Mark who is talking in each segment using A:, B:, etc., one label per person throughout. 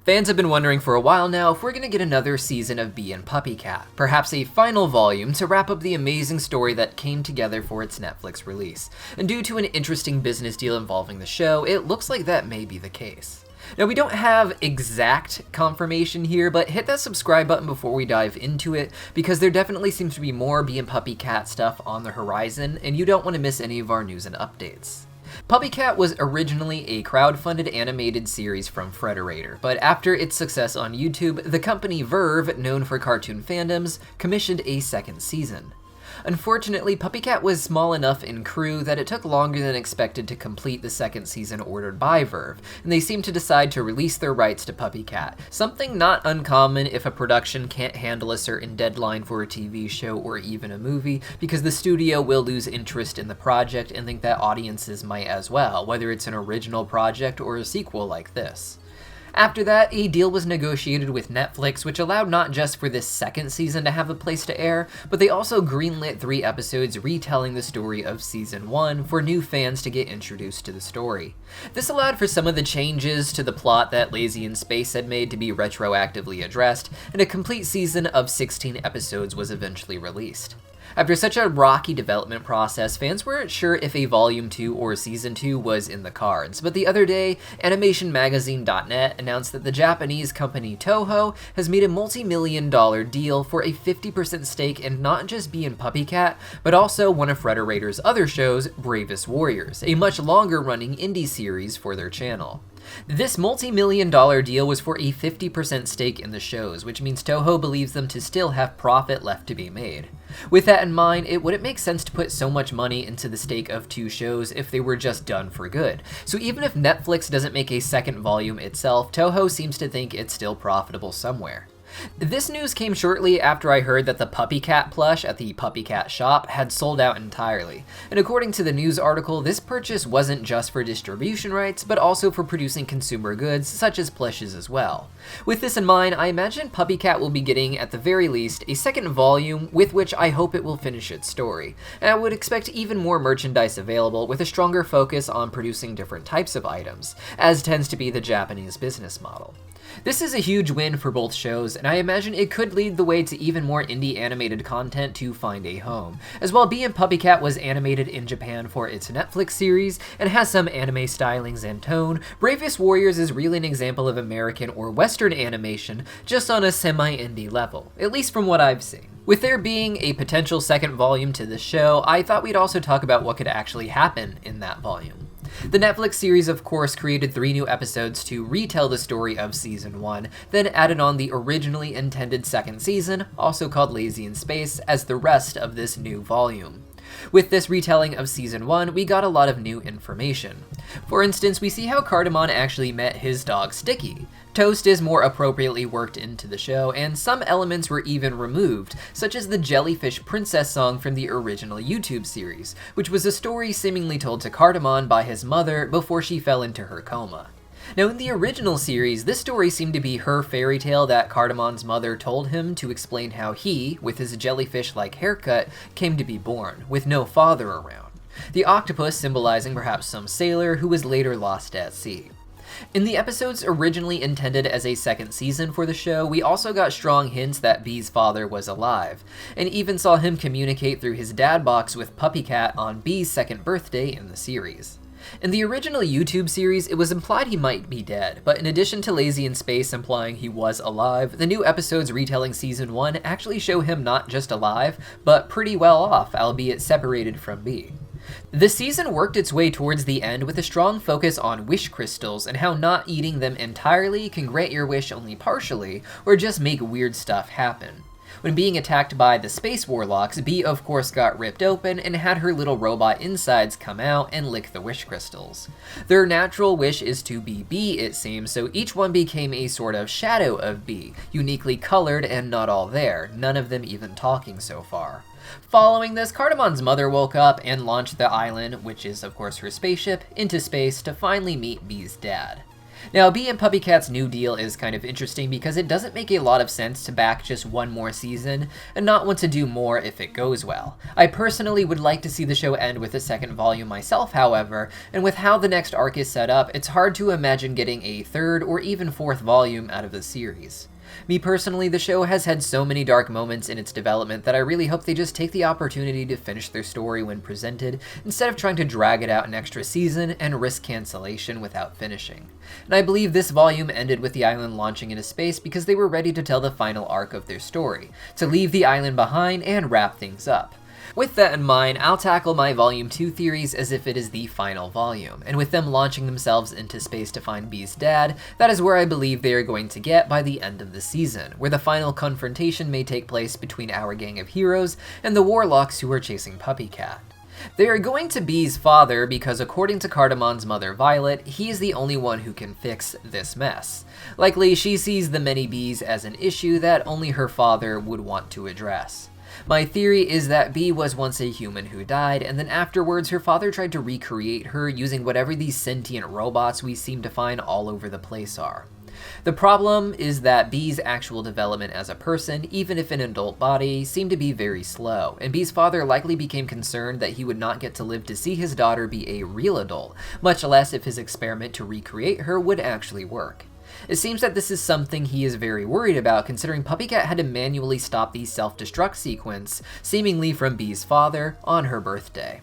A: Fans have been wondering for a while now if we're gonna get another season of Bee and Puppycat, perhaps a final volume to wrap up the amazing story that came together for its Netflix release. And due to an interesting business deal involving the show, it looks like that may be the case. Now, we don't have exact confirmation here, but hit that subscribe button before we dive into it, because there definitely seems to be more Bee and Puppycat stuff on the horizon, and you don't want to miss any of our news and updates. Puppycat was originally a crowd-funded animated series from Frederator, but after its success on YouTube, the company Verve, known for cartoon fandoms, commissioned a second season. Unfortunately, Puppycat was small enough in crew that it took longer than expected to complete the second season ordered by Verve, and they seemed to decide to release their rights to Puppycat, something not uncommon if a production can't handle a certain deadline for a TV show or even a movie, because the studio will lose interest in the project and think that audiences might as well, whether it's an original project or a sequel like this. After that, a deal was negotiated with Netflix, which allowed not just for this second season to have a place to air, but they also greenlit 3 episodes retelling the story of Season 1 for new fans to get introduced to the story. This allowed for some of the changes to the plot that Lazy in Space had made to be retroactively addressed, and a complete season of 16 episodes was eventually released. After such a rocky development process, fans weren't sure if a Volume 2 or Season 2 was in the cards, but the other day, AnimationMagazine.net announced that the Japanese company Toho has made a multi-million-dollar deal for a 50% stake in not just Bee and Puppycat, but also one of Frederator's other shows, Bravest Warriors, a much longer-running indie series for their channel. This multi-million-dollar deal was for a 50% stake in the shows, which means Toho believes them to still have profit left to be made. With that in mind, it wouldn't make sense to put so much money into the stake of 2 shows if they were just done for good. So even if Netflix doesn't make a second volume itself, Toho seems to think it's still profitable somewhere. This news came shortly after I heard that the Puppycat plush at the Puppycat shop had sold out entirely, and according to the news article, this purchase wasn't just for distribution rights, but also for producing consumer goods such as plushes as well. With this in mind, I imagine Puppycat will be getting, at the very least, a second volume with which I hope it will finish its story, and I would expect even more merchandise available with a stronger focus on producing different types of items, as tends to be the Japanese business model. This is a huge win for both shows, and I imagine it could lead the way to even more indie animated content to find a home. As while Bee and Puppycat was animated in Japan for its Netflix series, and has some anime stylings and tone, Bravest Warriors is really an example of American or Western animation, just on a semi-indie level, at least from what I've seen. With there being a potential second volume to this show, I thought we'd also talk about what could actually happen in that volume. The Netflix series, of course, created 3 new episodes to retell the story of Season 1, then added on the originally intended second season, also called Lazy in Space, as the rest of this new volume. With this retelling of Season 1, we got a lot of new information. For instance, we see how Cardamon actually met his dog Sticky. Toast is more appropriately worked into the show, and some elements were even removed, such as the Jellyfish Princess song from the original YouTube series, which was a story seemingly told to Cardamon by his mother before she fell into her coma. Now, in the original series, this story seemed to be her fairy tale that Cardamon's mother told him to explain how he, with his jellyfish-like haircut, came to be born, with no father around. The octopus symbolizing perhaps some sailor who was later lost at sea. In the episodes originally intended as a second season for the show, we also got strong hints that Bee's father was alive, and even saw him communicate through his dad box with Puppycat on Bee's second birthday in the series. In the original YouTube series, it was implied he might be dead, but in addition to Lazy in Space implying he was alive, the new episodes retelling Season 1 actually show him not just alive, but pretty well off, albeit separated from Bee. The season worked its way towards the end with a strong focus on wish crystals and how not eating them entirely can grant your wish only partially, or just make weird stuff happen. When being attacked by the Space Warlocks, Bee of course got ripped open and had her little robot insides come out and lick the wish crystals. Their natural wish is to be Bee, it seems, so each one became a sort of shadow of Bee, uniquely colored and not all there, none of them even talking so far. Following this, Cardamon's mother woke up and launched the island, which is of course her spaceship, into space to finally meet Bee's dad. Now, Bee and Puppycat's new deal is kind of interesting because it doesn't make a lot of sense to back just one more season and not want to do more if it goes well. I personally would like to see the show end with a second volume myself, however, and with how the next arc is set up, it's hard to imagine getting a third or even fourth volume out of the series. Me personally, the show has had so many dark moments in its development that I really hope they just take the opportunity to finish their story when presented, instead of trying to drag it out an extra season and risk cancellation without finishing. And I believe this volume ended with the island launching into space because they were ready to tell the final arc of their story, to leave the island behind and wrap things up. With that in mind, I'll tackle my Volume 2 theories as if it is the final volume, and with them launching themselves into space to find Bee's dad, that is where I believe they are going to get by the end of the season, where the final confrontation may take place between our gang of heroes and the warlocks who are chasing Puppycat. They are going to Bee's father because according to Cardamon's mother Violet, he is the only one who can fix this mess. Likely she sees the many bees as an issue that only her father would want to address. My theory is that Bee was once a human who died, and then afterwards her father tried to recreate her using whatever these sentient robots we seem to find all over the place are. The problem is that Bee's actual development as a person, even if in an adult body, seemed to be very slow, and Bee's father likely became concerned that he would not get to live to see his daughter be a real adult, much less if his experiment to recreate her would actually work. It seems that this is something he is very worried about, considering Puppycat had to manually stop the self-destruct sequence, seemingly from Bee's father, on her birthday.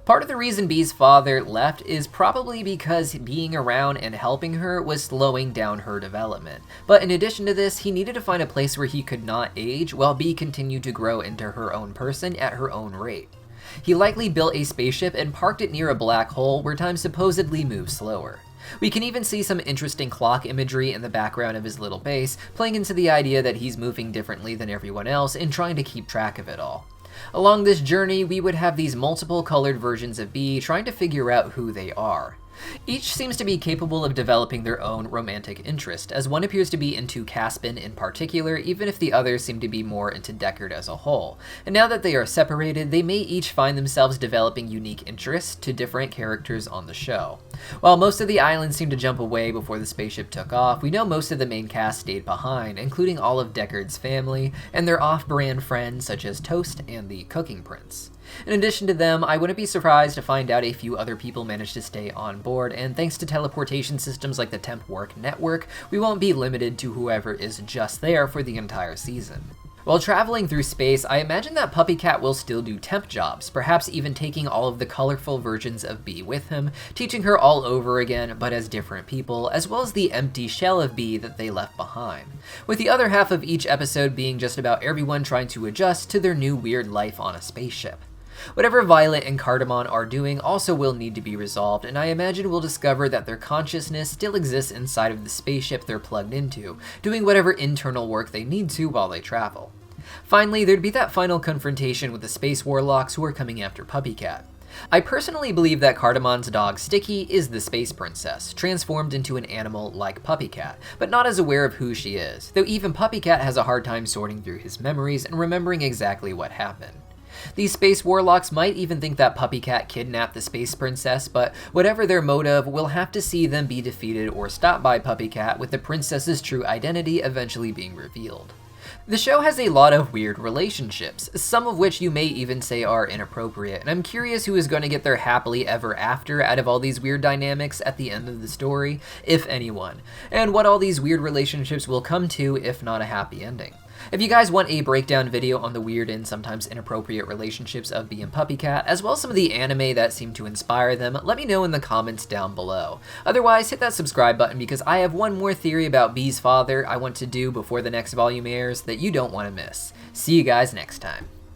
A: Part of the reason Bee's father left is probably because being around and helping her was slowing down her development. But in addition to this, he needed to find a place where he could not age while Bee continued to grow into her own person at her own rate. He likely built a spaceship and parked it near a black hole where time supposedly moves slower. We can even see some interesting clock imagery in the background of his little base, playing into the idea that he's moving differently than everyone else and trying to keep track of it all. Along this journey, we would have these multiple colored versions of Bee trying to figure out who they are. Each seems to be capable of developing their own romantic interest, as one appears to be into Caspin in particular, even if the others seem to be more into Deckard as a whole. And now that they are separated, they may each find themselves developing unique interests to different characters on the show. While most of the islands seemed to jump away before the spaceship took off, we know most of the main cast stayed behind, including all of Deckard's family and their off-brand friends such as Toast and the Cooking Prince. In addition to them, I wouldn't be surprised to find out a few other people managed to stay on board, and thanks to teleportation systems like the Temp Work Network, we won't be limited to whoever is just there for the entire season. While traveling through space, I imagine that Puppycat will still do temp jobs, perhaps even taking all of the colorful versions of Bee with him, teaching her all over again, but as different people, as well as the empty shell of Bee that they left behind, with the other half of each episode being just about everyone trying to adjust to their new weird life on a spaceship. Whatever Violet and Cardamon are doing also will need to be resolved, and I imagine we'll discover that their consciousness still exists inside of the spaceship they're plugged into, doing whatever internal work they need to while they travel. Finally, there'd be that final confrontation with the space warlocks who are coming after Puppycat. I personally believe that Cardamon's dog Sticky is the space princess, transformed into an animal like Puppycat, but not as aware of who she is, though even Puppycat has a hard time sorting through his memories and remembering exactly what happened. These space warlocks might even think that Puppycat kidnapped the space princess, but whatever their motive, we'll have to see them be defeated or stopped by Puppycat, with the princess's true identity eventually being revealed. The show has a lot of weird relationships, some of which you may even say are inappropriate, and I'm curious who is going to get their happily ever after out of all these weird dynamics at the end of the story, if anyone, and what all these weird relationships will come to if not a happy ending. If you guys want a breakdown video on the weird and sometimes inappropriate relationships of Bee and Puppycat, as well as some of the anime that seem to inspire them, let me know in the comments down below. Otherwise, hit that subscribe button because I have one more theory about Bee's father I want to do before the next volume airs that you don't want to miss. See you guys next time.